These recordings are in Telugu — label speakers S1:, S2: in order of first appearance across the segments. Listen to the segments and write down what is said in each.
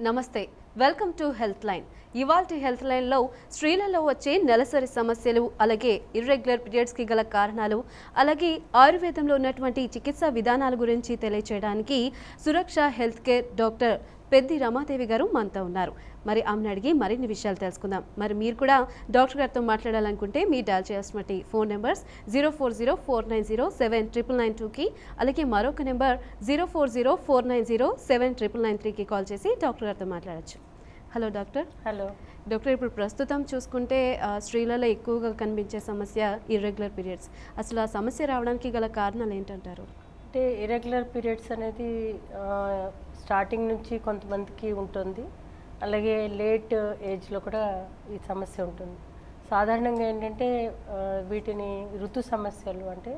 S1: నమస్తే, వెల్కమ్ టు హెల్త్ లైన్. ఇవాల్టి హెల్త్ లైన్లో స్త్రీలలో వచ్చే నెలసరి సమస్యలు, అలాగే ఇర్రెగ్యులర్ పీరియడ్స్కి గల కారణాలు, అలాగే ఆయుర్వేదంలో ఉన్నటువంటి చికిత్సా విధానాల గురించి తెలియచేయడానికి Suraksha health care doctor Peddi Ramadevi గారు మనతో ఉన్నారు. మరి ఆమెను అడిగి మరిన్ని విషయాలు తెలుసుకుందాం. మరి మీరు కూడా డాక్టర్ గారితో మాట్లాడాలనుకుంటే మీరు డయల్ చేయాల్సినటువంటి ఫోన్ నెంబర్స్ 040490799992కి, అలాగే మరొక నెంబర్ 040490799993కి కాల్ చేసి డాక్టర్ గారితో మాట్లాడచ్చు. Hello doctor.
S2: హలో
S1: డాక్టర్, ఇప్పుడు ప్రస్తుతం చూసుకుంటే స్త్రీలలో ఎక్కువగా కనిపించే సమస్య ఇర్రెగ్యులర్ పీరియడ్స్. అసలు ఆ సమస్య రావడానికి గల కారణాలు ఏంటంటారు?
S2: అంటే ఇర్రెగ్యులర్ పీరియడ్స్ అనేది స్టార్టింగ్ నుంచి కొంతమందికి ఉంటుంది, అలాగే లేట్ ఏజ్లో కూడా ఈ సమస్య ఉంటుంది. సాధారణంగా ఏంటంటే వీటిని ఋతు సమస్యలు అంటే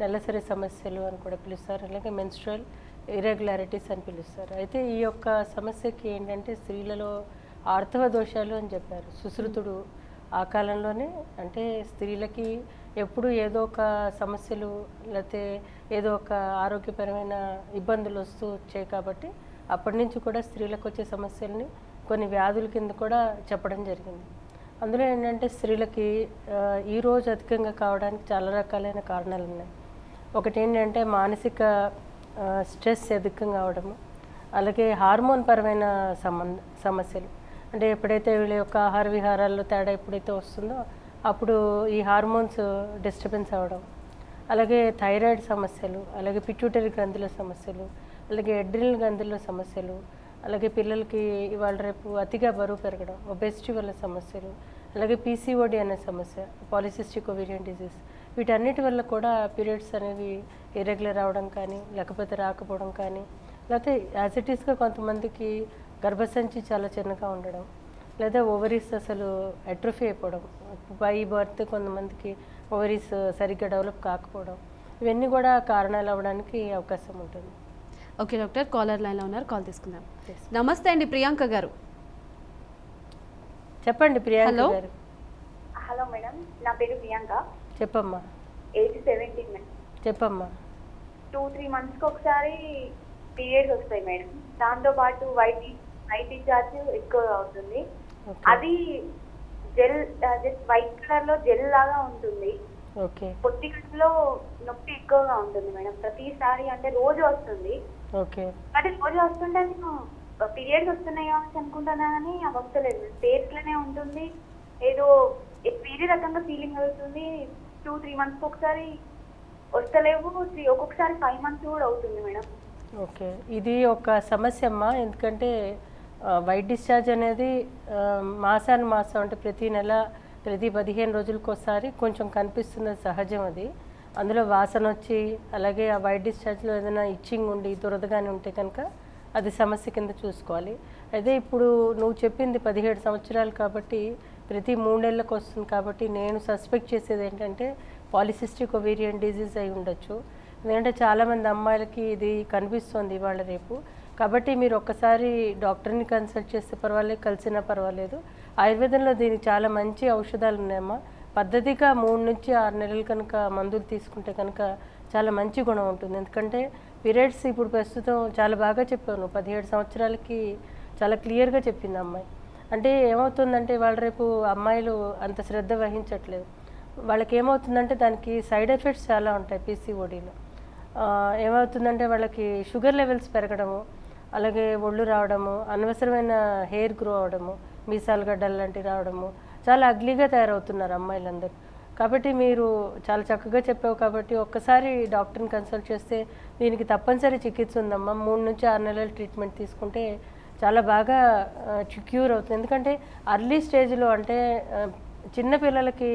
S2: నెలసరి సమస్యలు అని కూడా పిలుస్తారు, అలాగే మెన్స్ట్రువల్ ఇర్రెగ్యులారిటీస్ అని పిలుస్తారు. అయితే ఈ యొక్క సమస్యకి ఏంటంటే స్త్రీలలో ఆర్తవ దోషాలు అని చెప్పారు. సుశ్రుతుడు ఆ కాలంలోనే అంటే స్త్రీలకి ఎప్పుడు ఏదో ఒక సమస్యలు లేకపోతే ఏదో ఒక ఆరోగ్యపరమైన ఇబ్బందులు వస్తూ వచ్చాయి కాబట్టి అప్పటి నుంచి కూడా స్త్రీలకు వచ్చే సమస్యల్ని కొన్ని వ్యాధుల కింద కూడా చెప్పడం జరిగింది. అందులో ఏంటంటే స్త్రీలకి ఈరోజు అధికంగా కావడానికి చాలా రకాలైన కారణాలు ఉన్నాయి. ఒకటి ఏంటంటే మానసిక స్ట్రెస్ అధికంగా అవడము, అలాగే హార్మోన్ పరమైన సమస్యలు. అంటే ఎప్పుడైతే వీళ్ళ యొక్క ఆహార విహారాల్లో తేడా ఎప్పుడైతే వస్తుందో అప్పుడు ఈ హార్మోన్స్ డిస్టర్బెన్స్ అవ్వడం, అలాగే థైరాయిడ్ సమస్యలు, అలాగే పిట్యూటరీ గ్రంథుల సమస్యలు, అలాగే అడ్రినల్ గ్రంథుల సమస్యలు, అలాగే పిల్లలకి ఇవాళ రేపు అతిగా బరువు పెరగడం, ఒబెసిటీ వల్ల సమస్యలు, అలాగే పీసీఓడి అనే సమస్య, పాలిసిస్టిక్ ఓవేరియన్ డిజీజ్, వీటన్నిటి వల్ల కూడా పీరియడ్స్ అనేవి ఇర్రెగ్యులర్ అవ్వడం కానీ లేకపోతే రాకపోవడం కానీ, లేకపోతే యాసిటీస్గా కొంతమందికి గర్భసంచి చాలా చిన్నగా ఉండడం, లేదా ఓవరీస్ అసలు అట్రోఫీ అయిపోవడం, బై బర్త్ కొంతమందికి ఓవరీస్ సరిగ్గా డెవలప్ కాకపోవడం, ఇవన్నీ కూడా కారణాలు అవ్వడానికి అవకాశం ఉంటుంది.
S1: ఓకే డాక్టర్, కాలర్ లైన్లో ఉన్నారు, కాల్ తీసుకుందాం. నమస్తే అండి, ప్రియాంక గారు.
S2: చెప్పండి ప్రియాంక గారు.
S3: హలో మేడం, నా పేరు ప్రియాంక.
S2: చెప్పమ్మా.
S3: Age 17 madam.
S2: చెప్పమ్మా.
S3: 2-3 మంత్స్కి ఒకసారి పీరియడ్స్ వస్తాయి మేడం. దాంతో పాటు వైట్ డిశ్చార్జ్ ఎక్కువ అవుతుంది. అది జెల్, జస్ట్ వైట్ కలర్ లో జెల్ లాగా ఉంటుంది.
S2: ఓకే.
S3: పొత్తి కడుపులో నొప్పి ఎక్కువగా ఉంటుంది మేడం ప్రతిసారి. అంటే రోజు వస్తుంది.
S2: ఓకే.
S3: అంటే రోజు వస్తుంటే నేను పీరియడ్స్ వస్తున్నాయి కావచ్చు అనుకుంటున్నా కానీ అవి వస్తలేదు. పేర్లోనే ఉంటుంది, ఏదో వేరే రకంగా ఫీలింగ్ అవుతుంది. 2-3 మంత్స్కి ఒకసారి వస్తలేవు, ఒక్కొక్కసారి 5 మంత్స్ కూడా అవుతుంది మేడం.
S2: ఓకే, ఇది ఒక సమస్య అమ్మా. ఎందుకంటే వైట్ డిశ్చార్జ్ అనేది మాసం అంటే ప్రతి నెల ప్రతి 15 రోజులకు ఒకసారి కొంచెం కనిపిస్తున్నది సహజం. అది అందులో వాసన వచ్చి అలాగే ఆ వైట్ డిశ్చార్జ్లో ఏదైనా ఇచ్చింగ్ ఉండి దురదగానే ఉంటే కనుక అది సమస్య కింద చూసుకోవాలి. అయితే ఇప్పుడు నువ్వు చెప్పింది 17 సంవత్సరాలు కాబట్టి ప్రతి 3 నెలలకు వస్తుంది కాబట్టి నేను సస్పెక్ట్ చేసేది ఏంటంటే పాలిసిస్టిక్ ఓవేరియన్ డిజీజ్ అయి ఉండొచ్చు. ఎందుకంటే చాలామంది అమ్మాయిలకి ఇది కనిపిస్తుంది ఇవాళ రేపు. కాబట్టి మీరు ఒక్కసారి డాక్టర్ని కన్సల్ట్ చేస్తే పర్వాలేదు, కలిసినా పర్వాలేదు. ఆయుర్వేదంలో దీనికి చాలా మంచి ఔషధాలు ఉన్నాయమ్మా. పద్ధతిగా 3 నుంచి 6 నెలలు కనుక మందులు తీసుకుంటే కనుక చాలా మంచి గుణం ఉంటుంది. ఎందుకంటే పీరియడ్స్ ఇప్పుడు ప్రస్తుతం చాలా బాగా చెప్పాను, 17 సంవత్సరాలకి చాలా క్లియర్గా చెప్పింది అమ్మాయి. అంటే ఏమవుతుందంటే వాళ్ళ రేపు అమ్మాయిలు అంత శ్రద్ధ వహించట్లేదు. వాళ్ళకి ఏమవుతుందంటే దానికి సైడ్ ఎఫెక్ట్స్ చాలా ఉంటాయి. పీసీఓడీలో ఏమవుతుందంటే వాళ్ళకి షుగర్ లెవెల్స్ పెరగడము, అలాగే ఒళ్ళు రావడము, అనవసరమైన హెయిర్ గ్రో అవడము, మీసాలు గడ్డలు లాంటివి రావడము, చాలా అగ్లీగా తయారవుతున్నారు అమ్మాయిలందరూ. కాబట్టి మీరు చాలా చక్కగా చెప్పావు కాబట్టి ఒక్కసారి డాక్టర్ని కన్సల్ట్ చేస్తే దీనికి తప్పనిసరి చికిత్స ఉందమ్మా. 3 నుంచి 6 నెలల ట్రీట్మెంట్ తీసుకుంటే చాలా బాగా క్యూర్ అవుతుంది. ఎందుకంటే అర్లీ స్టేజ్లో అంటే చిన్నపిల్లలకి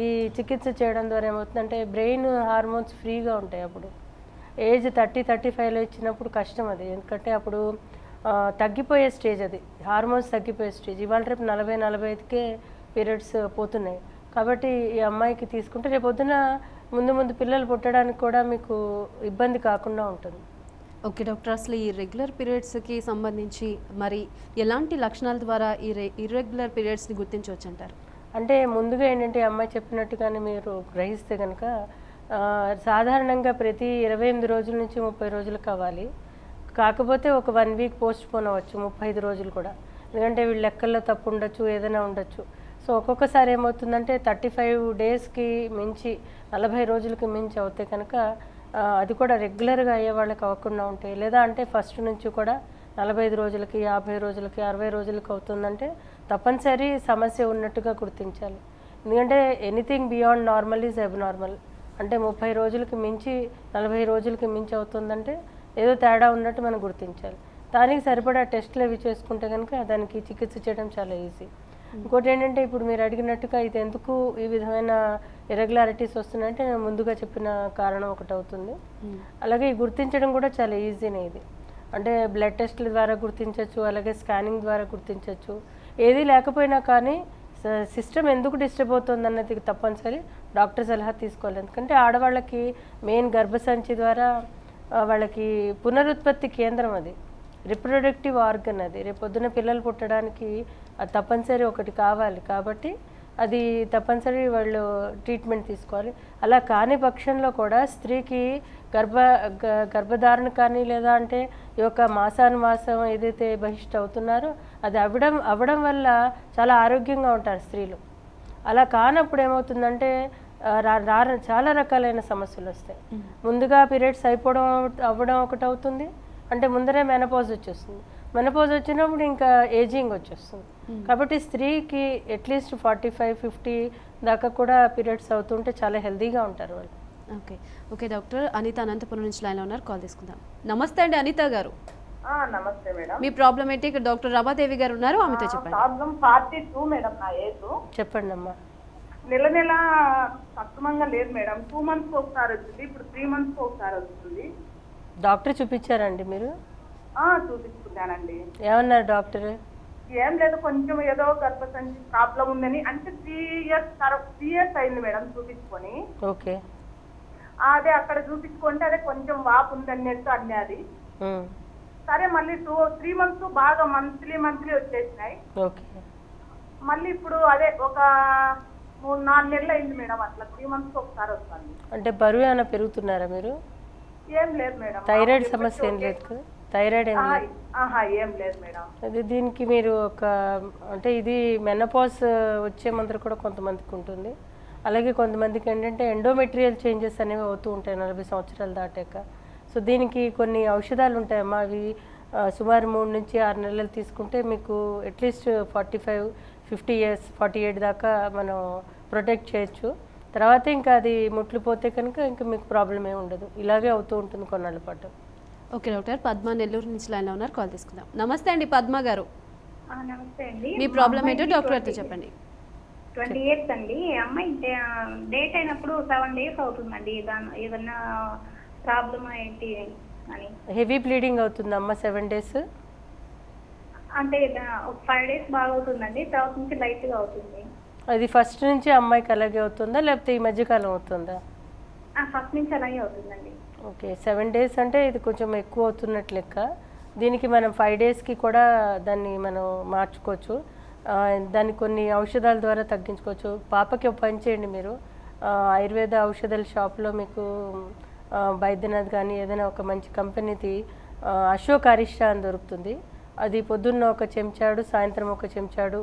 S2: ఈ చికిత్స చేయడం ద్వారా ఏమవుతుందంటే బ్రెయిన్ హార్మోన్స్ ఫ్రీగా ఉంటాయి. అప్పుడు ఏజ్ 30-35లో ఇచ్చినప్పుడు కష్టం అది. ఎందుకంటే అప్పుడు తగ్గిపోయే స్టేజ్, అది హార్మోన్స్ తగ్గిపోయే స్టేజ్. ఇవాళ రేపు 40-45కే పీరియడ్స్ పోతున్నాయి. కాబట్టి ఈ అమ్మాయికి తీసుకుంటే రేపు పొద్దున ముందు పిల్లలు పుట్టడానికి కూడా మీకు ఇబ్బంది కాకుండా ఉంటుంది.
S1: ఓకే డాక్టర్, అసలు ఈ రెగ్యులర్ పీరియడ్స్కి సంబంధించి మరి ఎలాంటి లక్షణాల ద్వారా ఈ ఇర్రెగ్యులర్ పీరియడ్స్ని గుర్తించవచ్చు అంటారు?
S2: అంటే ముందుగా ఏంటంటే అమ్మాయి చెప్పినట్టుగానే మీరు గ్రహిస్తే కనుక సాధారణంగా ప్రతి 28 రోజుల నుంచి 30 రోజులు కావాలి. కాకపోతే ఒక 1 వీక్ పోస్ట్ పోన్ అవ్వచ్చు, 35 రోజులు కూడా. ఎందుకంటే వీళ్ళ లెక్కల్లో తప్పు ఉండొచ్చు, ఏదైనా ఉండొచ్చు. సో ఒక్కొక్కసారి ఏమవుతుందంటే 35 డేస్కి మించి 40 రోజులకి మించి అవుతే కనుక అది కూడా రెగ్యులర్గా అయ్యే వాళ్ళకి అవ్వకుండా ఉంటాయి. లేదా అంటే ఫస్ట్ నుంచి కూడా 45 రోజులకి, 50 రోజులకి, 60 రోజులకి అవుతుందంటే తప్పనిసరి సమస్య ఉన్నట్టుగా గుర్తించాలి. ఎందుకంటే anything beyond normal is abnormal. అంటే 30 రోజులకి మించి 40 రోజులకి మించి అవుతుందంటే ఏదో తేడా ఉన్నట్టు మనం గుర్తించాలి. దానికి సరిపడా టెస్టులు అవి చేసుకుంటే కనుక దానికి చికిత్స చేయడం చాలా ఈజీ. ఇంకోటి ఏంటంటే ఇప్పుడు మీరు అడిగినట్టుగా ఇది ఎందుకు ఈ విధమైన ఇరెగ్యులారిటీస్ వస్తున్నాయంటే నేను ముందుగా చెప్పిన కారణం ఒకటి అవుతుంది. అలాగే ఈ గుర్తించడం కూడా చాలా ఈజీనే. ఇది అంటే బ్లడ్ టెస్ట్ల ద్వారా గుర్తించవచ్చు, అలాగే స్కానింగ్ ద్వారా గుర్తించవచ్చు. ఏది లేకపోయినా కానీ సిస్టమ్ ఎందుకు డిస్టర్బ్ అవుతుంది అన్నది తప్పనిసరి డాక్టర్ సలహా తీసుకోవాలి. ఎందుకంటే ఆడవాళ్ళకి మెయిన్ గర్భసంచి ద్వారా వాళ్ళకి పునరుత్పత్తి కేంద్రం, అది రిప్రొడక్టివ్ ఆర్గన్. అది రేపొద్దున పిల్లలు పుట్టడానికి అది తప్పనిసరి ఒకటి కావాలి. కాబట్టి అది తప్పనిసరి వాళ్ళు ట్రీట్మెంట్ తీసుకోవాలి. అలా కాని పక్షంలో కూడా స్త్రీకి గర్భధారణ కానీ లేదా అంటే ఈ యొక్క మాసానుమాసం ఏదైతే బహిష్ట అవుతున్నారో అది అవ్వడం వల్ల చాలా ఆరోగ్యంగా ఉంటారు స్త్రీలు. అలా కానప్పుడు ఏమవుతుందంటే చాలా రకాలైన సమస్యలు వస్తాయి. ముందుగా పీరియడ్స్ అవ్వడం ఒకటి అవుతుంది. అంటే ముందరే మెనపోజ్ వచ్చేస్తుంది. మెనపోజ్ వచ్చినప్పుడు ఇంకా ఏజింగ్ వచ్చేస్తుంది. కాబట్టి స్త్రీకి అట్లీస్ట్ 45-50 దాకా కూడా పీరియడ్స్ అవుతుంటే చాలా హెల్తీగా ఉంటారు వాళ్ళు.
S1: Okay doctor. అనిత అనంతపురం నుంచి లైన్లో ఉన్నారు, కాల్ తీసుకుందాం. నమస్తే అండి అనిత గారు.
S4: నమస్తే మేడం.
S1: మీ ప్రాబ్లం ఏంటి? ఇక్కడ డాక్టర్ రమాదేవి గారు ఉన్నారు, ఆమెతో చెప్పండి.
S4: ప్రాబ్లం 42 మేడం నా ఏజ్.
S2: చెప్పండి అమ్మా.
S4: నెల సక్రమంగా లేదు మేడం. 2 months ఒకసారి వచ్చింది, ఇప్పుడు 3 months ఒకసారి వస్తుంది.
S2: డాక్టర్ చూపించారండి మీరు?
S4: చూపించుకున్నానండి.
S2: ఏమన్నారు డాక్టర్?
S4: ఏం లేదు, కొంచెం ఏదో గర్భసంచి ప్రాబ్లం ఉందని. అంటే 3 years అయింది మేడం చూపించుకొని.
S2: ఓకే.
S4: అదే అక్కడ చూపించుకుంటే అదే కొంచెం వాపు ఉందన్నట్టు అన్నది. సరే మళ్ళీ 3 months బాగా మంత్లీ వచ్చేసినాయి.
S2: ఓకే.
S4: మళ్ళీ ఇప్పుడు అదే ఒక 3-4 నెలలు అయింది మేడం. అట్లా 3 months ఒకసారి వస్తుంది.
S2: అంటే బరువు ఏమైనా పెరుగుతున్నారా మీరు?
S4: ఏం లేదు మేడం.
S2: థైరాయిడ్ సమస్య ఏం లేదు కదా? థైరాయిడ్ ఏం లేదు?
S4: ఏం లేదు మేడం.
S2: అది దీనికి మీరు అంటే ఇది మెనపాజ్ వచ్చే ముందర కూడా కొంతమందికి ఉంటుంది. అలాగే కొంతమందికి ఏంటంటే ఎండోమెట్రియల్ చేంజెస్ అనేవి అవుతూ ఉంటాయి 40 సంవత్సరాలు దాటాక. సో దీనికి కొన్ని ఔషధాలు ఉంటాయమ్మా. అవి సుమారు 3 నుంచి 6 నెలలు తీసుకుంటే మీకు అట్లీస్ట్ 45-50 years 48 దాకా మనం ప్రొటెక్ట్ చేయొచ్చు. తర్వాత ఇంకా అది ముట్లు పోతే కనుక ఇంకా మీకు ప్రాబ్లం ఏమి ఉండదు. ఇలాగే అవుతూ ఉంటుంది కొన్నాళ్ళ పాటు.
S1: Okay doctor. పద్మ నెల్లూరు నుంచి లైన్లో ఉన్నారు, కాల్ తీసుకుందాం. నమస్తే అండి పద్మ గారు.
S3: నమస్తే అండి.
S1: మీ ప్రాబ్లం ఏంటో డాక్టర్ గారితో చెప్పండి.
S3: 20 years అండి. అమ్మాయి డేట్ అయినప్పుడు 7 days అవుతుందండి. ఏదన్నా ప్రాబ్లమ్ ఏంటి అని.
S2: హెవీ బ్లీడింగ్ అవుతుందమ్మా 7 days?
S3: అంటే 5 days బాగా అవుతుందండి, తర్వాత నుంచి లైట్గా అవుతుంది.
S2: అది ఫస్ట్ నుంచి అమ్మాయికి అలాగే అవుతుందా లేకపోతే ఈ మధ్యకాలం అవుతుందా?
S3: ఫస్ట్ నుంచి అలాగే అవుతుందండి.
S2: ఓకే. 7 days అంటే ఇది కొంచెం ఎక్కువ అవుతున్నట్లు లెక్క. దీనికి మనం 5 daysకి కూడా దాన్ని మనం మార్చుకోవచ్చు. దాన్ని కొన్ని ఔషధాల ద్వారా తగ్గించుకోవచ్చు. పాపకి ఒక పని చేయండి మీరు, ఆయుర్వేద ఔషధాల షాప్లో మీకు బైద్యనాథ్ కానీ ఏదైనా ఒక మంచి కంపెనీది అశోక్ అరిష్టా అని దొరుకుతుంది. అది పొద్దున్న ఒక చెంచాడు, సాయంత్రం ఒక చెంచాడు,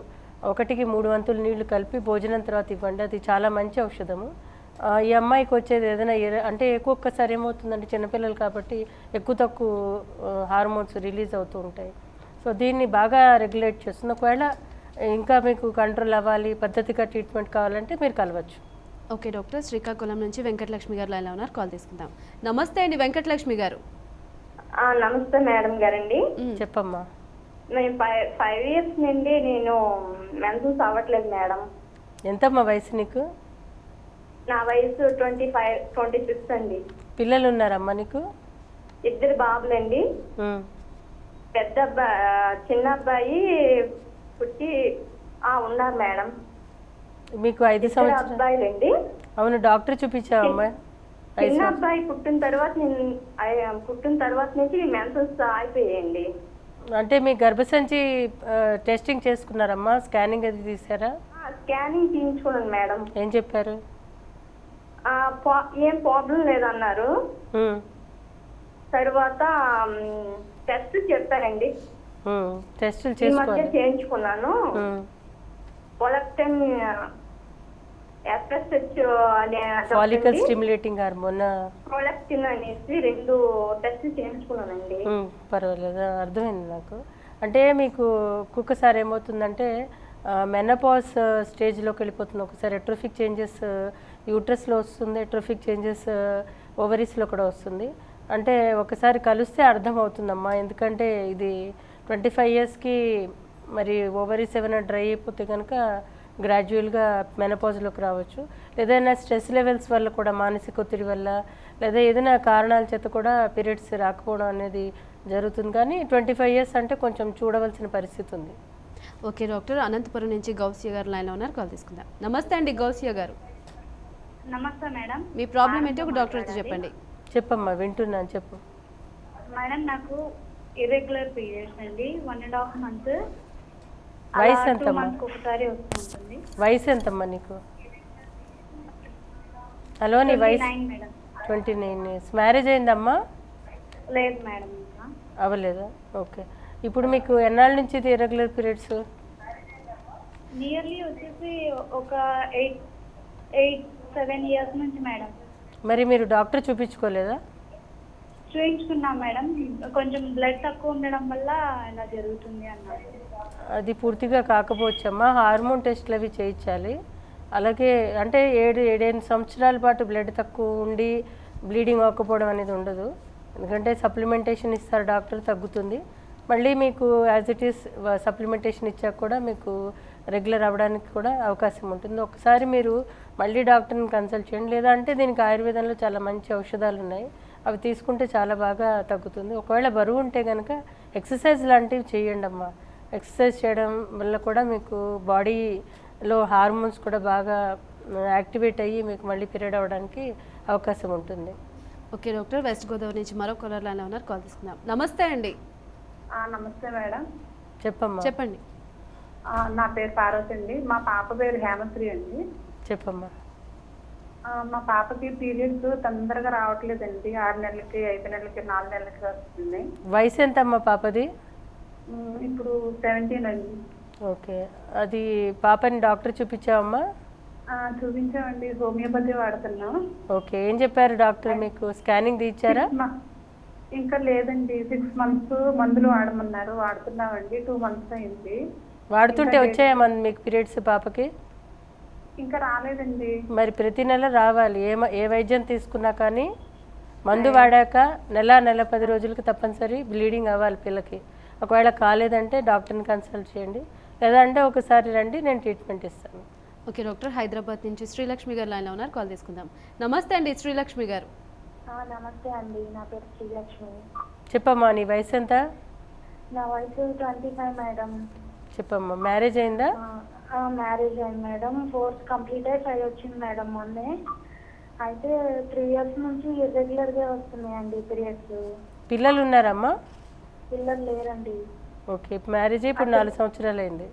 S2: 1కి 3 వంతులు నీళ్లు కలిపి భోజనం తర్వాత ఇవ్వండి. అది చాలా మంచి ఔషధము. ఈ అమ్మాయికి వచ్చేది ఏదైనా అంటే ఒక్కొక్కసారి ఏమవుతుందంటే చిన్నపిల్లలు కాబట్టి తక్కువ హార్మోన్స్ రిలీజ్ అవుతూ ఉంటాయి. సో దీన్ని బాగా రెగ్యులేట్ చేస్తుంది. ఒకవేళ ఇంకా మీకు కంట్రోల్ అవ్వాలి, పద్ధతిగా ట్రీట్మెంట్ కావాలంటే మీరు కలవచ్చు.
S1: Okay doctor. శ్రీకాకుళం నుంచి వెంకటలక్ష్మి గారు లైన్లో ఉన్నారు, కాల్ తీసుకుందాం. నమస్తే అండి వెంకటలక్ష్మి గారు.
S5: నమస్తే మేడం గారండి.
S2: చెప్పమ్మా.
S5: నేను 5 years నుండి నేను మెన్సెన్స్ అవ్వట్లేదు మేడం.
S2: ఎంతమ్మా వయసు నీకు?
S5: నా వయసు 26 అండి.
S2: పిల్లలు ఉన్నారమ్మా నీకు?
S5: 2 బాబులండి. పెద్ద చిన్న అబ్బాయి పుట్టి ఉన్నారు మేడం.
S2: మీకు 5 సంవత్సరాలు
S5: అబ్బాయిలండి.
S2: అవును, డాక్టర్ చూపించావమ్మా?
S5: చిన్న అబ్బాయి పుట్టిన తర్వాత నుంచి మెన్సెన్స్ అయిపోయాయండి.
S2: అంటే మీ గర్భసంచి టెస్టింగ్ చేసుకున్నారమ్మా? స్కానింగ్ అది తీసారా?
S5: స్కానింగ్ తీయించుకున్నాను మేడం.
S2: ఏం చెప్పారు?
S5: ఏం ప్రాబ్లం లేదన్నారు. తర్వాత టెస్ట్ చెప్పారండి.
S2: టెస్టులు
S5: ఈ మధ్య
S2: చేసుకోవాలి.
S5: చేయించుకున్నాను. పొలక్టన్ ఎఫ్ఎస్హెచ్ అనే
S2: ఫాలికల్ స్టిమ్యులేటింగ్ హార్మోన్.
S5: పొలక్టిన్ అనేసి 2 టెస్ట్ చేయించుకున్నానండి.
S2: పర్వాలేదు, అర్థమైంది నాకు. అంటే మీకు ఒక్కొక్కసారి ఏమవుతుందంటే మెనపాజ్ స్టేజ్లోకి వెళ్ళిపోతుంది. ఒకసారి ఎట్రోఫిక్ చేంజెస్ యూట్రస్లో వస్తుంది, ఎట్రోఫిక్ చేంజెస్ ఓవరీస్లో కూడా వస్తుంది. అంటే ఒకసారి కలిస్తే అర్థమవుతుందమ్మా. ఎందుకంటే ఇది 25 ఇయర్స్కి మరి ఓవరీస్ ఏమైనా డ్రై అయిపోతే కనుక గ్రాడ్యువల్గా మెనపాజ్లోకి రావచ్చు. ఏదైనా స్ట్రెస్ లెవెల్స్ వల్ల కూడా, మానసిక ఒత్తిడి వల్ల, లేదా ఏదైనా కారణాల చేత కూడా పీరియడ్స్ రాకపోవడం అనేది జరుగుతుంది. కానీ 25 ఇయర్స్ అంటే కొంచెం చూడవలసిన పరిస్థితి ఉంది.
S1: ఓకే డాక్టర్, అనంతపురం నుంచి గౌసియా గారు లైన్లో ఉన్నారు, కాల్ తీసుకుందాం. నమస్తే అండి గౌసియా గారు.
S3: నమస్తే మేడం.
S1: మీ ప్రాబ్లం ఏంటో ఒక డాక్టర్తో చెప్పండి.
S2: చెప్పమ్మా, వింటున్నాను, చెప్పు.
S3: మేడం నాకు ఇర్రెగ్యులర్ పీరియడ్స్ అండి, 1.5 months.
S2: వయసు ఎంతమ్మా?
S3: ఒకసారి వస్తుంటుంది.
S2: వయసు ఎంతమ్మా నీకు? హలో, నీ వయసు?
S3: 29 మేడం.
S2: 29 ఇయర్స్. మ్యారేజ్ అయిందమ్మా?
S3: లేదు మేడం, ఇంకా
S2: అవ్వలేదా? ఓకే. ఇప్పుడు మీకు ఎన్నాళ్ళ నుంచి ఇది ఇర్రెగ్యులర్ పీరియడ్స్?
S3: నియర్లీ వచ్చేసి ఒక 8-7 years నుంచి మేడం.
S2: మరి మీరు డాక్టర్ చూపించుకోలేదా?
S3: చూయించుకున్నాం మేడం, కొంచెం బ్లడ్ తక్కువ ఉండడం వల్ల ఇలా జరుగుతుంది అన్నారు.
S2: అది పూర్తిగా కాకపోవచ్చమ్మా. హార్మోన్ టెస్ట్లు అవి చేయించాలి. అలాగే అంటే 7-8 సంవత్సరాల పాటు బ్లడ్ తక్కువ ఉండి బ్లీడింగ్ అవ్వకపోవడం అనేది ఉండదు. ఎందుకంటే సప్లిమెంటేషన్ ఇస్తారు డాక్టర్, తగ్గుతుంది. మళ్ళీ మీకు యాజ్ ఇట్ ఈస్ సప్లిమెంటేషన్ ఇచ్చాక కూడా మీకు రెగ్యులర్ అవ్వడానికి కూడా అవకాశం ఉంటుంది. ఒకసారి మీరు మళ్ళీ డాక్టర్ని కన్సల్ట్ చేయండి. లేదా అంటే దీనికి ఆయుర్వేదంలో చాలా మంచి ఔషధాలు ఉన్నాయి, అవి తీసుకుంటే చాలా బాగా తగ్గుతుంది. ఒకవేళ బరువు ఉంటే కనుక ఎక్సర్సైజ్ లాంటివి చేయండి అమ్మా. ఎక్సర్సైజ్ చేయడం వల్ల కూడా మీకు బాడీలో హార్మోన్స్ కూడా బాగా యాక్టివేట్ అయ్యి మీకు మళ్ళీ పీరియడ్ అవ్వడానికి అవకాశం ఉంటుంది.
S1: ఓకే డాక్టర్, వెస్ట్ గోదావరి నుంచి మరో కాలర్ లైన్లో ఉన్నారు, కాల్ తీసుకుందాం. నమస్తే అండి.
S4: నమస్తే మేడం.
S2: చెప్పమ్మా.
S1: చెప్పండి.
S4: నా పేరు పార్వతి అండి. మా పాప పేరు హేమశ్రీ అండి.
S2: చెప్పమ్మా.
S4: మా పాపకి పీరియడ్స్ తొందరగా రావట్లేదండి. 6 నెలలకి, 5 నెలలకి, 4 నెలలకి వస్తుంది.
S2: వయసు ఎంతమ్మా పాపది?
S4: ఇప్పుడు 17 అండి.
S2: ఓకే. అది పాపని డాక్టర్ చూపించావమ్మా?
S4: చూపించామండి, హోమియోపతి వాడుతున్నాం.
S2: ఓకే. ఏం చెప్పారు డాక్టర్ మీకు? స్కానింగ్ తీయించారా?
S4: ఇంకా లేదండి, 6 months మందులు వాడమన్నారు. వాడుతున్నామండి, 2 months అయింది.
S2: వాడుతుంటే వచ్చాయా మీకు పీరియడ్స్ పాపకి?
S4: ఇంకా రాలేదండి.
S2: మరి ప్రతి నెల రావాలి. ఏ వైద్యం తీసుకున్నా కానీ మందు వాడాక నెల 10 రోజులకి తప్పనిసరి బ్లీడింగ్ అవ్వాలి పిల్లకి. ఒకవేళ కాలేదంటే డాక్టర్ని కన్సల్ట్ చేయండి. లేదంటే ఒకసారి రండి, నేను ట్రీట్మెంట్ ఇస్తాను.
S1: ఓకే డాక్టర్, హైదరాబాద్ నుంచి శ్రీలక్ష్మి గారు లైన్లో ఉన్నారు, కాల్ తీసుకుందాం. నమస్తే అండి శ్రీలక్ష్మి గారు.
S3: నమస్తే అండి, నా పేరు శ్రీలక్ష్మి.
S2: చెప్పమ్మా, నీ వయసు ఎంత?
S3: నా వయసు 25 మేడం.
S2: చెప్పమ్మా, మ్యారేజ్ అయిందా?
S3: మ్యారేజ్ అయింది మేడం. 4th కంప్లీట్ అయ్యి 5 వచ్చింది మేడం మొన్నే. అయితే 3 years నుంచి ఇర్రెగ్యులర్గా వస్తున్నాయండి పీరియడ్స్.
S2: పిల్లలు ఉన్నారమ్మా?
S3: పిల్లలు లేరండి.
S2: ఓకే. మ్యారేజ్ ఇప్పుడు 4 సంవత్సరాలు అయింది.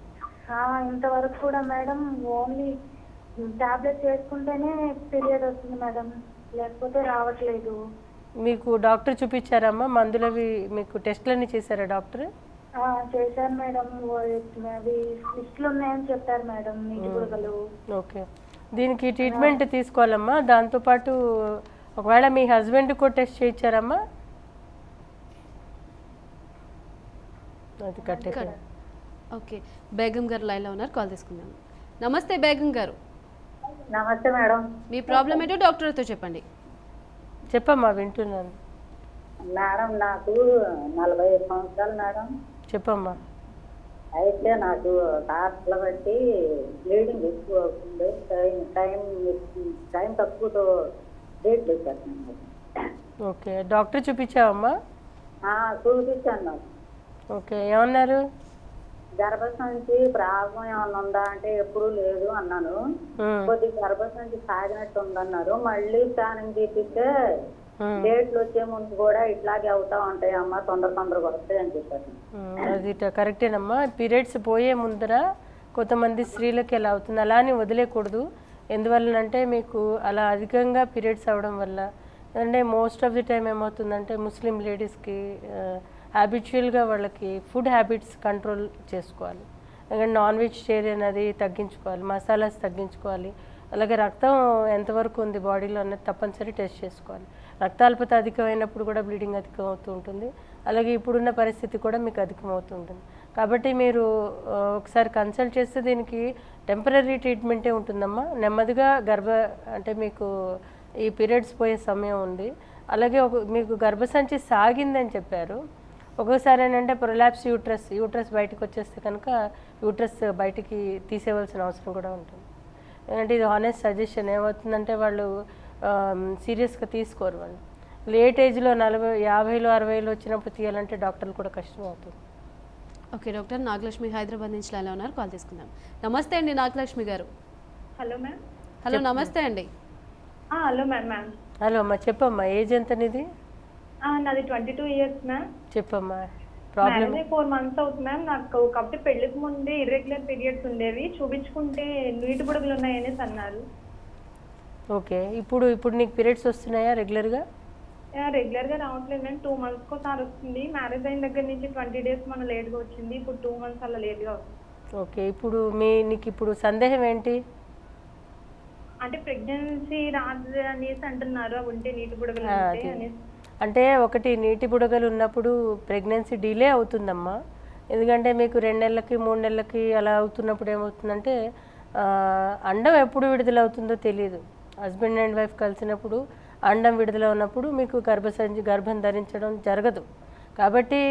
S3: ఇంతవరకు కూడా మేడం ఓన్లీ టాబ్లెట్స్ వేసుకుంటేనే పీరియడ్ వస్తుంది మేడం, లేకపోతే రావట్లేదు.
S2: మీకు డాక్టర్ చూపించారమ్మా? మందులవి మీకు టెస్ట్లన్నీ చేశారా డాక్టర్?
S3: చేశారు మేడం. అవి లిస్టులు ఉన్నాయని చెప్పారు మేడం, నీటి బుడగలు.
S2: ఓకే. దీనికి ట్రీట్మెంట్ తీసుకోవాలమ్మా. దాంతోపాటు ఒకవేళ మీ హస్బెండ్ కూడా టెస్ట్ చేయించారమ్మా? అది కట్టే.
S1: ఓకే, బేగం గారు లైన్లో ఉన్నారు, కాల్ తీసుకుందాం. నమస్తే బేగం గారు.
S4: నమస్తే మేడం.
S1: మీ ప్రాబ్లం ఏంటో డాక్టర్తో చెప్పండి.
S2: చెప్పమ్మా, వింటున్నాను.
S6: మేడం నాకు 45 సంవత్సరాలు మేడం.
S2: చెప్పమ్మా.
S6: అయితే నాకు డాక్టర్ల బట్టి బ్లీడింగ్ ఎక్కువ అవుతుంది. టైం తక్కువతో డేట్ పెట్టాను.
S2: ఓకే. డాక్టర్ చూపించావమ్మా?
S6: చూపించాను నాకు.
S2: ఓకే. ఏమన్నారు?
S6: గర్భసంచి ప్రాబ్లం ఏమన్నా ఉందా అంటే ఎప్పుడూ లేదు అన్నాను. కొద్ది గర్భసంచి సాగినట్టు ఉందన్నారు. మళ్ళీ స్కానింగ్ తీపిస్తే డేట్లు వచ్చే ముందు కూడా ఇట్లాగే అవుతా ఉంటాయి అమ్మా, తొందరగా వస్తాయి అని చెప్పారు.
S2: అది కరెక్టేనమ్మా. పీరియడ్స్ పోయే ముందర కొంతమంది స్త్రీలకి ఎలా అవుతుంది, అలా అని వదిలేయకూడదు. ఎందువల్లనంటే మీకు అలా అధికంగా పీరియడ్స్ అవ్వడం వల్ల, అంటే మోస్ట్ ఆఫ్ ది టైం ఏమవుతుందంటే ముస్లిం లేడీస్కి హ్యాబిచువల్గా వాళ్ళకి ఫుడ్ హ్యాబిట్స్ కంట్రోల్ చేసుకోవాలి. ఎందుకంటే నాన్ వెజిటేరియన్ అది తగ్గించుకోవాలి, మసాలాస్ తగ్గించుకోవాలి. అలాగే రక్తం ఎంతవరకు ఉంది బాడీలో అన్నది తప్పనిసరి టెస్ట్ చేసుకోవాలి. రక్తాల్పత అధికమైనప్పుడు కూడా బ్లీడింగ్ అధికం అవుతూ ఉంటుంది. అలాగే ఇప్పుడున్న పరిస్థితి కూడా మీకు అధికమవుతూ ఉంటుంది. కాబట్టి మీరు ఒకసారి కన్సల్ట్ చేస్తే దీనికి టెంపరీ ట్రీట్మెంటే ఉంటుందమ్మా. నెమ్మదిగా అంటే మీకు ఈ పీరియడ్స్ పోయే సమయం ఉంది. అలాగే మీకు గర్భసంచి సాగిందని చెప్పారు. ఒక్కోసారి ఏంటంటే ప్రొలాప్స్ యూట్రస్ బయటకు వచ్చేస్తే కనుక యూట్రస్ బయటికి తీసేవలసిన అవసరం కూడా ఉంటుంది. ఎందుకంటే ఇది హానెస్ట్ సజెషన్. ఏమవుతుందంటే వాళ్ళు సీరియస్గా తీసుకోరు. వాళ్ళు లేట్ ఏజ్లో 40, 50, 60 వచ్చినప్పుడు తీయాలంటే డాక్టర్లు కూడా కష్టం అవుతుంది.
S1: ఓకే డాక్టర్, నాగలక్ష్మి హైదరాబాద్ నుంచి ఎలా ఉన్నారు, కాల్ తీసుకుందాం. నమస్తే అండి నాగలక్ష్మి గారు.
S5: Hello ma'am.
S1: హలో నమస్తే అండి.
S5: Hello ma'am.
S2: హలో అమ్మా, చెప్పమ్మా. ఏజ్ ఎంత నీది?
S5: నాది 22 years మ్యామ్.
S2: చెప్పమ్మా. ప్రాబ్లం
S5: 4 months అవుతుంది మ్యామ్. నాకు కాబట్టి పెళ్లికి ముందే ఇర్రెగ్యులర్ పీరియడ్స్ ఉండేవి, చూపించుకుంటే నీటి బుడగలు ఉన్నాయనేసి అన్నారు.
S2: ఓకే. ఇప్పుడు నీకు పీరియడ్స్ వస్తున్నాయా రెగ్యులర్గా?
S5: రెగ్యులర్గా రావట్లేదు మ్యామ్. 2 months ఒకసారి వస్తుంది. మ్యారేజ్ అయిన దగ్గర నుంచి 20 days మన లేట్గా వచ్చింది. ఇప్పుడు 2 months అలా లేట్గా వస్తుంది.
S2: ఓకే. నీకు ఇప్పుడు సందేహం ఏంటి?
S5: అంటే ప్రెగ్నెన్సీ రాదు అనేసి అంటున్నారు, అవి ఉంటే నీటి బుడగలు ఉంటే అనేసి.
S2: అంటే ఒకటి నీటి బుడగలు ఉన్నప్పుడు ప్రెగ్నెన్సీ డిలే అవుతుందమ్మా. ఎందుకంటే మీకు 2 నెలలకి 3 నెలలకి అలా అవుతున్నప్పుడు ఏమవుతుందంటే అండం ఎప్పుడు విడుదలవుతుందో తెలియదు. హస్బెండ్ అండ్ వైఫ్ కలిసినప్పుడు అండం విడుదల ఉన్నప్పుడు మీకు గర్భం ధరించడం జరగదు. కాబట్టి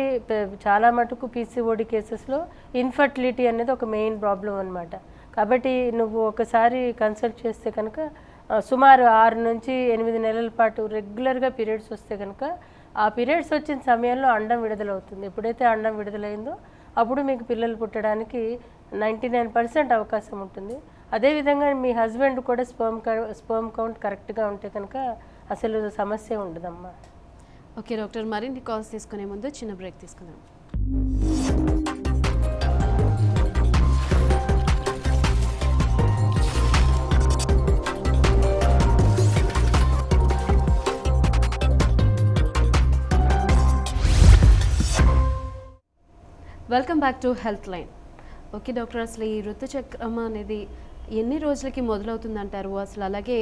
S2: చాలా మటుకు పీసీఓడి కేసెస్లో ఇన్ఫర్టిలిటీ అనేది ఒక మెయిన్ ప్రాబ్లం అనమాట. కాబట్టి నువ్వు ఒకసారి కన్సల్ట్ చేస్తే కనుక సుమారు 6 నుంచి 8 నెలల పాటు రెగ్యులర్గా పీరియడ్స్ వస్తే కనుక ఆ పీరియడ్స్ వచ్చిన సమయంలో అండం విడుదలవుతుంది. ఎప్పుడైతే అండం విడుదలైందో అప్పుడు మీకు పిల్లలు పుట్టడానికి 99% అవకాశం ఉంటుంది. అదేవిధంగా మీ హస్బెండ్ కూడా స్పర్మ్ కౌంట్ కరెక్ట్గా ఉంటే కనుక అసలు సమస్య ఉండదమ్మా.
S1: ఓకే డాక్టర్, మరిన్ని కాల్స్ తీసుకునే ముందు చిన్న బ్రేక్ తీసుకుందాం. Welcome back to health line. Okay doctor, అసలు ఈ ఋతుచక్రం అనేది ఎన్ని రోజులకి మొదలవుతుందంటారు? అసలు అలాగే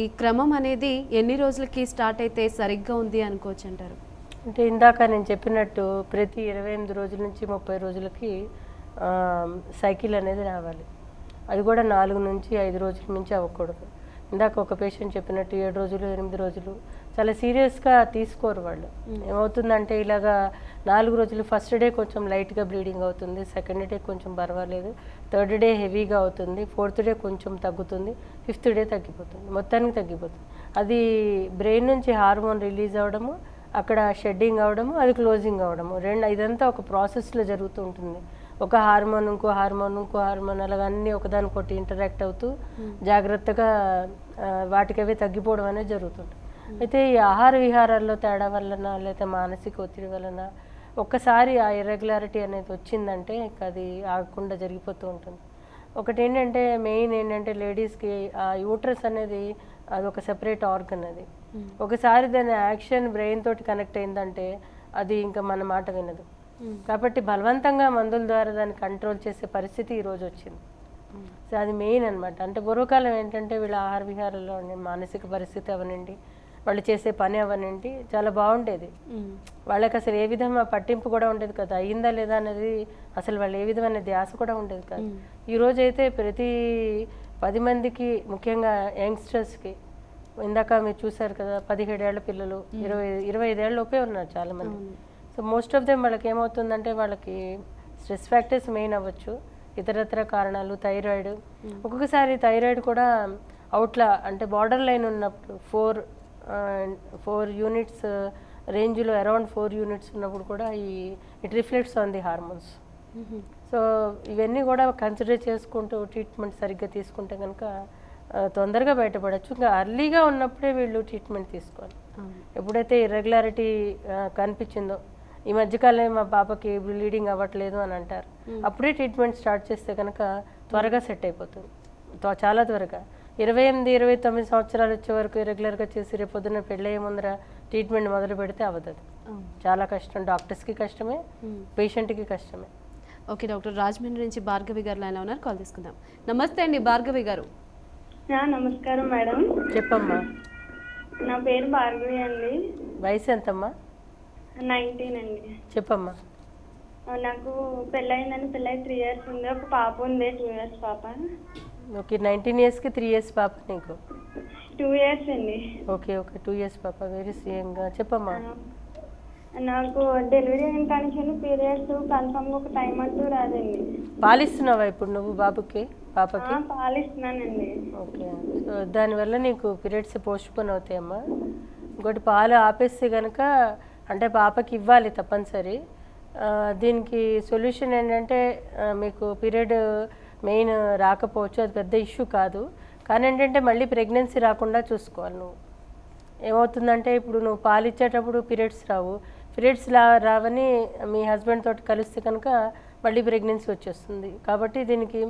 S1: ఈ క్రమం అనేది ఎన్ని రోజులకి స్టార్ట్ అయితే సరిగ్గా ఉంది అనుకోవచ్చు అంటారు?
S2: అంటే ఇందాక నేను చెప్పినట్టు ప్రతి 28 రోజుల నుంచి 30 రోజులకి సైకిల్ అనేది రావాలి. అది కూడా 4 నుంచి 5 రోజుల నుంచి అవ్వకూడదు. ఇందాక ఒక పేషెంట్ చెప్పినట్టు 7 రోజులు 8 రోజులు చాలా సీరియస్గా తీసుకోరు వాళ్ళు. ఏమవుతుందంటే ఇలాగా 4 రోజులు ఫస్ట్ డే కొంచెం లైట్గా బ్లీడింగ్ అవుతుంది, సెకండ్ డే కొంచెం పర్వాలేదు, థర్డ్ డే హెవీగా అవుతుంది, ఫోర్త్ డే కొంచెం తగ్గుతుంది, ఫిఫ్త్ డే తగ్గిపోతుంది, మొత్తానికి తగ్గిపోతుంది. అది బ్రెయిన్ నుంచి హార్మోన్ రిలీజ్ అవ్వడము, అక్కడ షెడ్డింగ్ అవ్వడము, అది క్లోజింగ్ అవ్వడము, ఇదంతా ఒక ప్రాసెస్లో జరుగుతూ ఉంటుంది. ఒక హార్మోన్ ఇంకో హార్మోన్ అలాగా అన్నీ ఒకదానికొకటి ఇంటరాక్ట్ అవుతూ జాగ్రత్తగా వాటికవే తగ్గిపోవడం అనేది జరుగుతుంది. అయితే ఈ ఆహార విహారాల్లో తేడా వలన లేకపోతే మానసిక ఒత్తిడి వలన ఒక్కసారి ఆ ఇర్రెగ్యులారిటీ అనేది వచ్చిందంటే అది ఆగకుండా జరిగిపోతూ ఉంటుంది. ఒకటి ఏంటంటే మెయిన్ ఏంటంటే లేడీస్కి ఆ యూట్రస్ అనేది అది ఒక సెపరేట్ ఆర్గన్. అది ఒకసారి దాని యాక్షన్ బ్రెయిన్ తోటి కనెక్ట్ అయిందంటే అది ఇంకా మన మాట వినదు. కాబట్టి బలవంతంగా మందుల ద్వారా దాన్ని కంట్రోల్ చేసే పరిస్థితి ఈరోజు వచ్చింది. సో అది మెయిన్ అనమాట. అంటే పూర్వకాలం ఏంటంటే వీళ్ళ ఆహార విహారాల్లో మానసిక పరిస్థితి అవనండి, వాళ్ళు చేసే పని అవనండి చాలా బాగుండేది. వాళ్ళకి అసలు ఏ విధమైన పట్టింపు కూడా ఉండేది కదా, అయ్యిందా లేదా అనేది అసలు వాళ్ళు ఏ విధమైన ధ్యాస కూడా ఉండేది కాదు. ఈరోజు అయితే ప్రతి 10 మందికి ముఖ్యంగా యంగ్స్టర్స్కి, ఇందాక మీరు చూసారు కదా 17 ఏళ్ల పిల్లలు 25 ఏళ్ళ లోపే ఉన్నారు చాలామంది. సో మోస్ట్ ఆఫ్ దెమ్ వాళ్ళకి ఏమవుతుందంటే వాళ్ళకి స్ట్రెస్ ఫ్యాక్టర్స్ మెయిన్ అవ్వచ్చు, ఇతరత్ర కారణాలు, థైరాయిడ్. ఒక్కొక్కసారి థైరాయిడ్ కూడా అవుట్లా అంటే బార్డర్ లైన్ ఉన్నప్పుడు 4 యూనిట్స్ రేంజ్లో అరౌండ్ 4 యూనిట్స్ ఉన్నప్పుడు కూడా it reflects on the hormones. So ఇవన్నీ కూడా కన్సిడర్ చేసుకుంటూ ట్రీట్మెంట్ సరిగ్గా తీసుకుంటే కనుక తొందరగా బయటపడచ్చు. ఇంకా అర్లీగా ఉన్నప్పుడే వీళ్ళు ట్రీట్మెంట్ తీసుకోవాలి. ఎప్పుడైతే ఇర్రెగ్యులారిటీ కనిపించిందో, ఈ మధ్యకాలం మా పాపకి బ్లీడింగ్ అవ్వట్లేదు అని అంటారు, అప్పుడే ట్రీట్మెంట్ స్టార్ట్ చేస్తే కనుక త్వరగా సెట్ అయిపోతుంది, చాలా త్వరగా. 28-29 సంవత్సరాలు వచ్చే వరకు రెగ్యులర్గా చేసి రేపొద్దున పెళ్ళయ్యే ముందర ట్రీట్మెంట్ మొదలు పెడితే అవ్వదు. చాలా కష్టం, డాక్టర్స్కి కష్టమే, పేషెంట్కి కష్టమే.
S1: ఓకే డాక్టర్, రాజమండ్రి నుంచి భార్గవి గారు లైన్లో ఉన్నారు, కాల్ తీసుకుందాం. నమస్తే అండి భార్గవి గారు.
S7: నమస్కారం మేడం.
S2: చెప్పమ్మా.
S7: నా పేరు భార్గవి అండి.
S2: వయసు ఎంతమ్మా?
S7: 19 అండి.
S2: చెప్పమ్మా.
S7: నాకు పెళ్ళయిందని, పెళ్ళై 3 years ఉంది. ఒక పాప ఉంది, 2 years పాప.
S2: ఓకే, 19 yearsకి 3 years పాప నీకు?
S7: 2 years అండి.
S2: ఓకే ఓకే, 2 years పాప, వెరీ యంగ్. చెప్పమ్మా.
S7: నాకు డెలివరీ అయిన కానీ పీరియడ్స్ కన్ఫర్మ్గా ఒక టైం అంటూ రాదండి.
S2: పాలిస్తున్నావా ఇప్పుడు నువ్వు బాబుకి, పాపకి?
S7: పాలిస్తున్నానండి.
S2: ఓకే, సో దానివల్ల నీకు పీరియడ్స్ పోస్ట్పోన్ అవుతాయమ్మా. ఇంకోటి పాలు ఆపేస్తే కనుక అంటే పాపకి ఇవ్వాలి తప్పనిసరి. దీనికి సొల్యూషన్ ఏంటంటే మీకు పీరియడ్ మెయిన్ రాకపోవచ్చు, అది పెద్ద ఇష్యూ కాదు. కానీ ఏంటంటే మళ్ళీ ప్రెగ్నెన్సీ రాకుండా చూసుకోవాలి నువ్వు. ఏమవుతుందంటే ఇప్పుడు నువ్వు పాలు ఇచ్చేటప్పుడు పీరియడ్స్ రావు, పీరియడ్స్ రావని మీ హస్బెండ్ తోటి కలిస్తే కనుక మళ్ళీ ప్రెగ్నెన్సీ వచ్చేస్తుంది. కాబట్టి దీనికి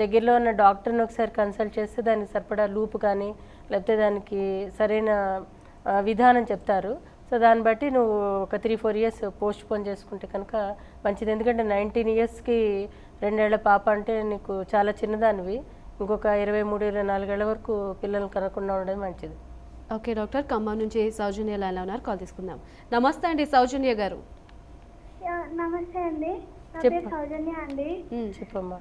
S2: దగ్గరలో ఉన్న డాక్టర్ని ఒకసారి కన్సల్ట్ చేస్తే దానికి సరిపడా లూప్ కానీ లేకపోతే దానికి సరైన విధానం చెప్తారు. సో దాన్ని బట్టి నువ్వు ఒక 3-4 years పోస్ట్పోన్ చేసుకుంటే కనుక మంచిది. ఎందుకంటే 19 yearsకి 2 ఏళ్ల పాప అంటే నీకు చాలా చిన్నదానివి. ఇంకొక 23-24 ఏళ్ల వరకు పిల్లలు కనకుండా ఉండడం మంచిది.
S1: ఓకే డాక్టర్, ఖమ్మం నుంచి సౌజన్య లైన్లో ఉన్నారు, కాల్ తీసుకుందాం. నమస్తే అండి సౌజన్య గారు.
S3: నమస్తే అండి, నా పేరు సౌజన్య అండి.
S2: చెప్పమ్మా.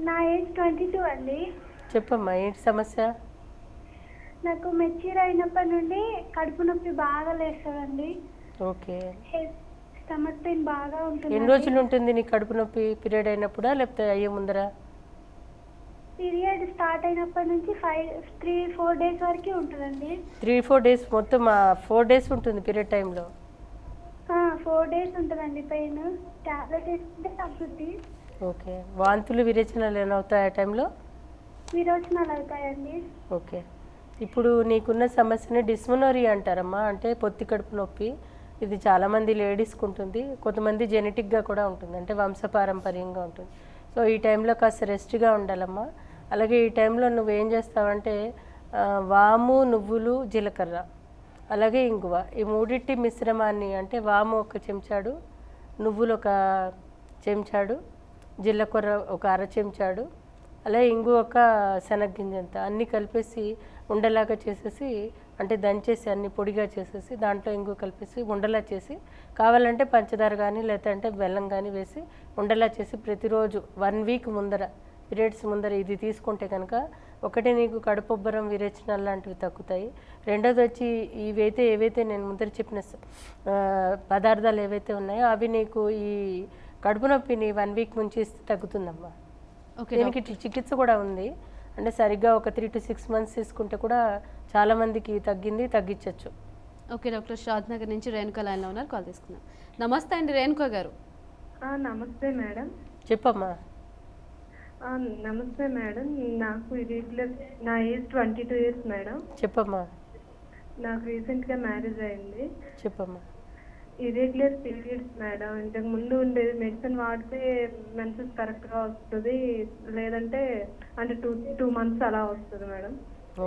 S3: నా ఏజ్ 22 అండి.
S2: చెప్పమ్మా, ఏంటి సమస్య?
S3: నాకు మెచ్యూర్ అయినప్పటి నుండి కడుపు నొప్పి బాగా లేస్తుందండి.
S2: ఓకే,
S3: స్టమక్ పెయిన్ బాగా ఉంటుంది.
S2: ఎన్ని రోజులు ఉంటుంది నీ కడుపు నొప్పి? పీరియడ్ అయినప్పుడా లేకపోతే అయ్యే ముందరా?
S3: పీరియడ్ స్టార్ట్ అయినప్పటి నుంచి 3-4 days వరకు ఉంటుందండి.
S2: 3-4 days, మొత్తం 4 days ఉంటుంది పీరియడ్ టైంలో?
S3: 4 days ఉంటుందండి పెయిన్. టాబ్లెట్ వేసుకుంటే తగ్గుద్ది.
S2: ఓకే, వాంతులు విరేచనాలు ఏమైనా అవుతాయి ఆ టైంలో?
S3: విరోచనాలు అవుతాయండి.
S2: ఓకే, ఇప్పుడు నీకున్న సమస్యని డిస్మనోరియా అంటారమ్మా, అంటే పొత్తి కడుపు నొప్పి. ఇది చాలామంది లేడీస్కి ఉంటుంది, కొంతమంది జెనెటిక్గా కూడా ఉంటుంది, అంటే వంశపారంపర్యంగా ఉంటుంది. సో ఈ టైంలో కాస్త రెస్ట్గా ఉండాలమ్మా. అలాగే ఈ టైంలో నువ్వేం చేస్తావంటే వాము, నువ్వులు, జీలకర్ర, అలాగే ఇంగువ, ఈ మూడింటి మిశ్రమాన్ని, అంటే వాము 1 చెంచాడు, నువ్వులు 1 చెంచాడు, జీలకర్ర 1 అర చెంచాడు, అలాగే ఇంగు 1 శనగ్గింజంత అన్నీ కలిపేసి ఉండలాగా చేసేసి, అంటే దంచేసి అన్ని పొడిగా చేసేసి దాంట్లో ఇంగు కలిపేసి ఉండలా చేసి, కావాలంటే పంచదార కానీ లేదంటే బెల్లం కానీ వేసి ఉండలా చేసి ప్రతిరోజు 1 week ముందర, పీరియడ్స్ ముందర ఇది తీసుకుంటే కనుక ఒకటి నీకు కడుపుబ్బరం, విరేచనాలు లాంటివి తగ్గుతాయి. రెండోది వచ్చి ఏవైతే నేను ముందర చెప్పిన పదార్థాలు ఏవైతే ఉన్నాయో అవి నీకు ఈ కడుపు నొప్పిని 1 week నుంచి ఇస్తే తగ్గుతుందమ్మా. దీనికి చికిత్స కూడా ఉంది, అంటే సరిగ్గా ఒక 3 to 6 months తీసుకుంటే కూడా చాలామందికి తగ్గించవచ్చు.
S1: ఓకే డాక్టర్, షాద్ నగర్ నుంచి రేణుక లైన్లో ఉన్నారు, కాల్ తీసుకుందాం. నమస్తే అండి రేణుక గారు.
S5: నమస్తే మేడం.
S2: చెప్పమ్మా.
S5: నమస్తే మేడం, నాకు ఇర్రెగ్యులర్, నా ఏజ్ 22 years మేడం.
S2: చెప్పమ్మా.
S5: నాకు రీసెంట్గా మ్యారేజ్ అయింది.
S2: చెప్పమ్మా.
S5: Irregular periods madam. ఇంతకు ముందు ఉండేది మెడిసిన్ వాడితే మెన్సెస్ కరెక్ట్గా వస్తుంది, లేదంటే అంటే 2 months అలా వస్తుంది మేడం.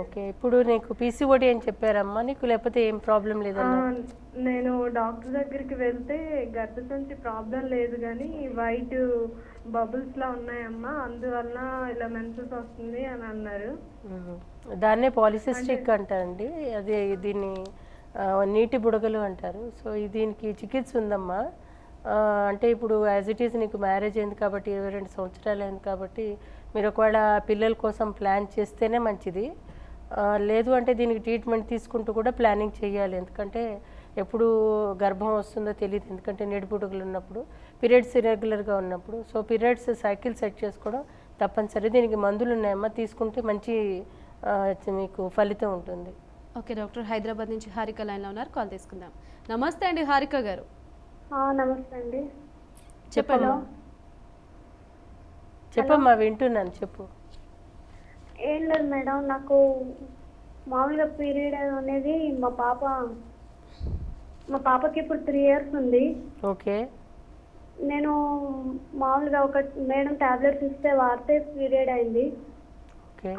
S2: ఓకే, ఇప్పుడు నీకు పీసీఓడి అని చెప్పారమ్మా నీకు, లేకపోతే ఏం ప్రాబ్లం లేదమ్మా?
S5: నేను డాక్టర్ దగ్గరికి వెళ్తే గర్భసంచి ప్రాబ్లం లేదు కానీ వైట్ బబుల్స్లా ఉన్నాయమ్మా, అందువల్ల ఇలా మెన్సెస్ వస్తుంది అని అన్నారు.
S2: దాన్నే పాలిసిస్టిక్ అంటారండి, అది దీన్ని నీటి బుడగలు అంటారు. సో దీనికి చికిత్స ఉందమ్మా. అంటే ఇప్పుడు యాజ్ ఇట్ ఈస్ నీకు మ్యారేజ్ అయింది కాబట్టి 22 సంవత్సరాలు అయింది కాబట్టి మీరు ఒకవేళ పిల్లల కోసం ప్లాన్ చేస్తేనే మంచిది. లేదు అంటే దీనికి ట్రీట్మెంట్ తీసుకుంటూ కూడా ప్లానింగ్ చేయాలి, ఎందుకంటే ఎప్పుడు గర్భం వస్తుందో తెలియదు, ఎందుకంటే నీటి బుడగలు ఉన్నప్పుడు, పీరియడ్స్ ఇరెగ్యులర్గా ఉన్నప్పుడు. సో పీరియడ్స్ సైకిల్ సెట్ చేసుకోవడం తప్పనిసరి. దీనికి మందులు ఉన్నాయమ్మా, తీసుకుంటే మంచి మీకు ఫలితం ఉంటుంది.
S1: ఓకే డాక్టర్, హైదరాబాద్ నుంచి హారిక లైన్లో ఉన్నారు, కాల్ తీసుకుందాం. నమస్తే అండి హారిక గారు.
S3: నమస్తే అండి.
S2: చెప్పమ్మా వింటున్నాను, చెప్పు.
S3: ఏం లేదు మేడం, నాకు మామూలుగా పీరియడ్ అనేది మా పాపకి ఇప్పుడు 3 years ఉంది.
S2: ఓకే,
S3: నేను మామూలుగా ఒక మేడం టాబ్లెట్స్ ఇస్తే వాడితే పీరియడ్ అయింది.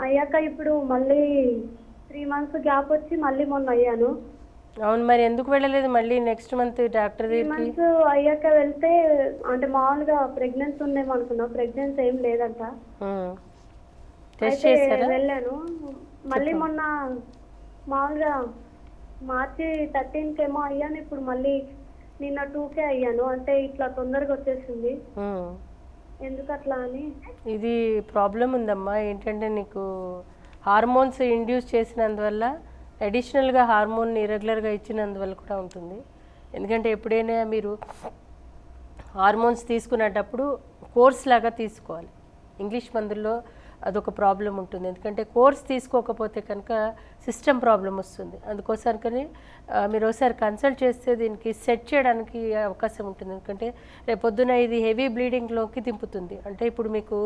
S3: అయ్యాక ఇప్పుడు మళ్ళీ 3 months గ్యాప్ వచ్చి మళ్ళీ మొన్న అయ్యాను.
S2: అవును, మరి ఎందుకు వెళ్ళలేదు మళ్ళీ నెక్స్ట్ మంత్ డాక్టర్
S5: 3
S2: దగ్గరికి?
S5: మంత్స్ అయ్యాక వెళ్తే అంటే మామూలుగా ప్రెగ్నెన్సీ ఉందేమో అనుకున్నా, ప్రెగ్నెన్సీ ఏం లేదంట.
S2: టెస్ట్
S5: అయితే
S2: చేశారా?
S5: వెళ్ళాను. మళ్ళీ మొన్న మామూలుగా మార్చి 13th ఏమో అయ్యాను, ఇప్పుడు మళ్ళీ నిన్న 2కే అయ్యాను. అంటే ఇట్లా తొందరగా వచ్చేసింది, ఎందుకు అట్లా అని.
S2: ఇది ప్రాబ్లం ఉందమ్మా. ఏంటంటే నీకు హార్మోన్స్ ఇండ్యూస్ చేసినందువల్ల, అడిషనల్గా హార్మోన్ ఇరెగ్యులర్గా ఇచ్చినందువల్ల కూడా ఉంటుంది. ఎందుకంటే ఎప్పుడైనా మీరు హార్మోన్స్ తీసుకునేటప్పుడు కోర్స్ లాగా తీసుకోవాలి. ఇంగ్లీష్ మందుల్లో అదొక ప్రాబ్లం ఉంటుంది. ఎందుకంటే కోర్స్ తీసుకోకపోతే కనుక సిస్టమ్ ప్రాబ్లం వస్తుంది. అందుకోసానికని మీరు ఒకసారి కన్సల్ట్ చేస్తే దీనికి సెట్ చేయడానికి అవకాశం ఉంటుంది. ఎందుకంటే రేపొద్దున ఇది హెవీ బ్లీడింగ్లోకి దింపుతుంది. అంటే ఇప్పుడు మీకు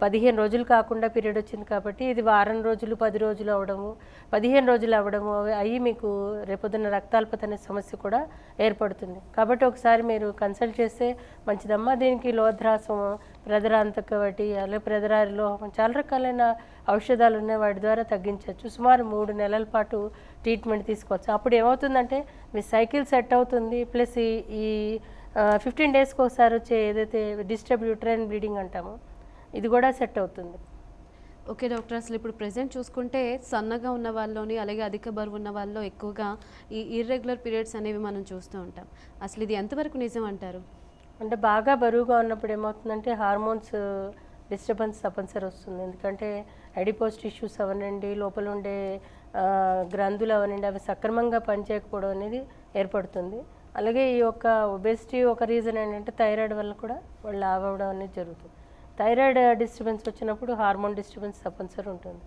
S2: 15 రోజులు కాకుండా పీరియడ్ వచ్చింది కాబట్టి ఇది వారం రోజులు, 10 రోజులు అవ్వడము, 15 రోజులు అవ్వడము అయ్యి మీకు రేపొద్దున రక్తాల్పత అనే సమస్య కూడా ఏర్పడుతుంది. కాబట్టి ఒకసారి మీరు కన్సల్ట్ చేస్తే మంచిదమ్మా. దీనికి లోద్రాసం, ప్రదరాంతకవటి, అలాగే ప్రదరారిలోహం, చాలా రకాలైన ఔషధాలు ఉన్నాయి, వాటి ద్వారా తగ్గించవచ్చు. సుమారు 3 నెలల పాటు ట్రీట్మెంట్ తీసుకోవచ్చు. అప్పుడు ఏమవుతుందంటే మీ సైకిల్ సెట్ అవుతుంది, ప్లస్ ఈ 15 డేస్కి ఒకసారి వచ్చే ఏదైతే డిస్టర్బ్ యూట్రైన్ బ్లీడింగ్ అంటామో ఇది కూడా సెట్ అవుతుంది.
S1: ఓకే డాక్టర్, అసలు ఇప్పుడు ప్రెసెంట్ చూసుకుంటే సన్నగా ఉన్న వాళ్ళలోని అలాగే అధిక బరువు ఉన్న వాళ్ళలో ఎక్కువగా ఈ ఇర్రెగ్యులర్ పీరియడ్స్ అనేవి మనం చూస్తూ ఉంటాం. అసలు ఇది ఎంతవరకు నిజం అంటారు?
S2: అంటే బాగా బరువుగా ఉన్నప్పుడు ఏమవుతుందంటే హార్మోన్స్ డిస్టర్బెన్స్ తప్పనిసరి వస్తుంది. ఎందుకంటే అడిపోస్ టిష్యూస్ అవనండి, లోపల ఉండే గ్రంథులు అవనండి, అవి సక్రమంగా పనిచేయకపోవడం అనేది ఏర్పడుతుంది. అలాగే ఈ యొక్క ఒబెసిటీ ఒక రీజన్ ఏంటంటే థైరాయిడ్ వల్ల కూడా వాళ్ళు అవ్వడం అనేది జరుగుతుంది. థైరాయిడ్ డిస్టర్బెన్స్ వచ్చినప్పుడు హార్మోన్ డిస్టర్బెన్స్ తప్పనిసరి ఉంటుంది.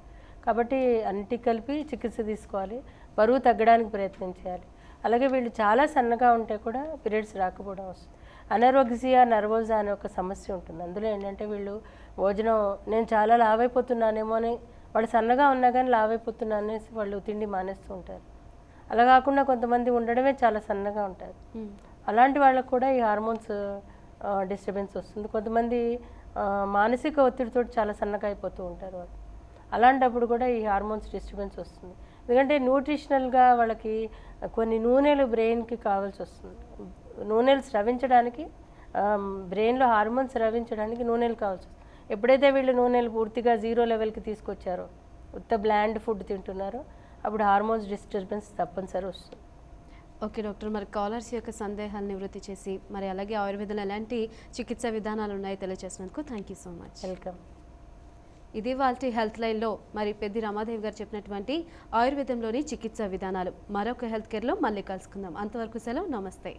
S2: కాబట్టి అన్నిటికి కలిపి చికిత్స తీసుకోవాలి, బరువు తగ్గడానికి ప్రయత్నం చేయాలి. అలాగే వీళ్ళు చాలా సన్నగా ఉంటే కూడా పీరియడ్స్ రాకపోవడం వస్తుంది. అనరోగ్జియా నర్వోజా అనే ఒక సమస్య ఉంటుంది. అందులో ఏంటంటే వీళ్ళు భోజనం, నేను చాలా లావైపోతున్నానేమో అని, వాళ్ళు సన్నగా ఉన్నా కానీ లావైపోతున్నా అనేసి వాళ్ళు తిండి మానేస్తూ ఉంటారు. అలా కాకుండా కొంతమంది ఉండడమే చాలా సన్నగా ఉంటారు. అలాంటి వాళ్ళకు కూడా ఈ హార్మోన్స్ డిస్టర్బెన్స్ వస్తుంది. కొంతమంది మానసిక ఒత్తిడితో చాలా సన్నగా అయిపోతూ ఉంటారు వాళ్ళు. అలాంటప్పుడు కూడా ఈ హార్మోన్స్ డిస్టర్బెన్స్ వస్తుంది. ఎందుకంటే న్యూట్రిషనల్గా వాళ్ళకి కొన్ని నూనెలు బ్రెయిన్కి కావాల్సి వస్తుంది. నూనెలు స్రవించడానికి, బ్రెయిన్లో హార్మోన్స్ స్రవించడానికి నూనెలు కావాల్సి వస్తుంది. ఎప్పుడైతే వీళ్ళు నూనెలు పూర్తిగా 0 లెవెల్కి తీసుకొచ్చారో, ఉత్త బ్లాండ్ ఫుడ్ తింటున్నారో, అప్పుడు హార్మోన్స్ డిస్టర్బెన్స్ తప్పనిసరి వస్తుంది.
S1: ఓకే డాక్టర్, మరి కాలర్స్ యొక్క సందేహాలు నివృత్తి చేసి మరి అలాగే ఆయుర్వేదంలో ఎలాంటి చికిత్సా విధానాలు ఉన్నాయో తెలియజేసినందుకు thank you so much.
S2: Welcome.
S1: ఇది వాళ్ళ హెల్త్ లైన్లో మరి పెద్ది రమాదేవి గారు చెప్పినటువంటి ఆయుర్వేదంలోని చికిత్సా విధానాలు. మరొక హెల్త్ కేర్లో మళ్ళీ కలుసుకుందాం. అంతవరకు సెలవు, నమస్తే.